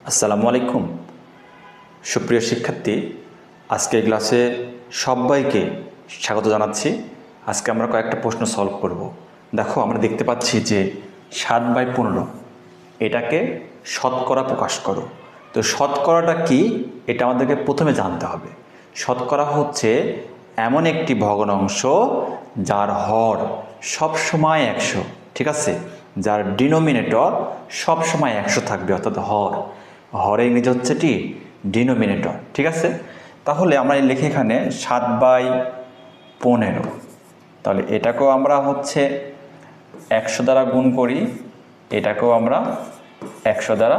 আসসালামু আলাইকুম সুপ্রিয় শিক্ষার্থী, আজকে ক্লাসে সবাইকে স্বাগত জানাচ্ছি। আজকে আমরা কয়েকটা প্রশ্ন সলভ করব। দেখো, আমরা দেখতে পাচ্ছি যে 7/15 এটাকে শতকরা প্রকাশ করো। তো শতকরাটা কি, এটা আমাদেরকে প্রথমে জানতে হবে। শতকরা হচ্ছে এমন একটি ভগ্নাংশ যার হর সবসময় 100, ঠিক আছে, যার ডিনোমিনেটর সবসময় 100 থাকবে, অর্থাৎ হরের ইংরেজি হচ্ছে কি ডিনোমিনেটর, ঠিক আছে। তাহলে আমরা লিখি এখানে 7/15। তাহলে এটাকেও আমরা হচ্ছে 100 দ্বারা গুণ করি, এটাকেও আমরা 100 দ্বারা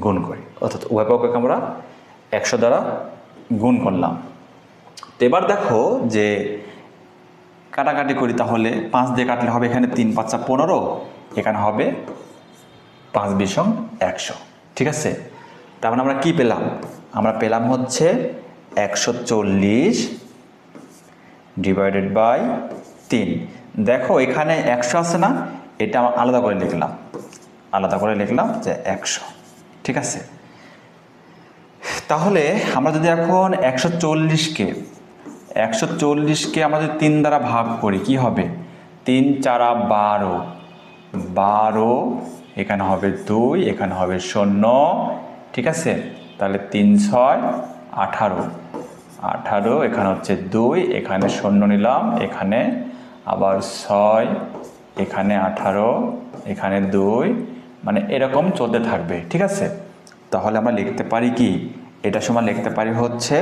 গুণ করি, অর্থাৎ উভয় পক্ষকে আমরা 100 দ্বারা গুণ করলাম। তো এবার দেখো যে কাটাকাটি করি, তাহলে 5 দিয়ে কাটলে হবে এখানে 3 × 5 = 15, এখানে হবে 5 × 20 = 100, ঠিক আছে। তার মানে আমরা কি পেলাম? আমরা পেলাম হচ্ছে 140 / 3। দেখো এখানে 100 আছে না, এটা আমরা আলাদা করে লিখলাম যে 100, ঠিক আছে। তাহলে আমরা যদি এখন 140কে আমরা যদি 3 দ্বারা ভাগ করি, কি হবে? 3 × 4 = 12, এখানে হবে 2, এখানে হবে 0, ঠিক আছে। তাহলে 3 × 6 = 18, এখানে হচ্ছে 2, এখানে 0 নিলাম, এখানে আবার 6, এখানে 18, এখানে 2, মানে এরকম চলতে থাকবে, ঠিক আছে। তাহলে আমরা লিখতে পারি কি, এটা সমান লিখতে পারি হচ্ছে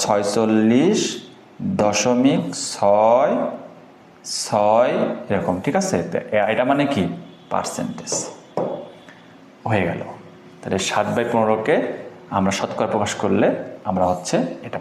46.66 এরকম, ঠিক আছে। এটা মানে কি পার্সেন্টেজ হয়ে গেল। তাহলে 7/15কে আমরা শতকরা প্রকাশ করলে আমরা হচ্ছে এটা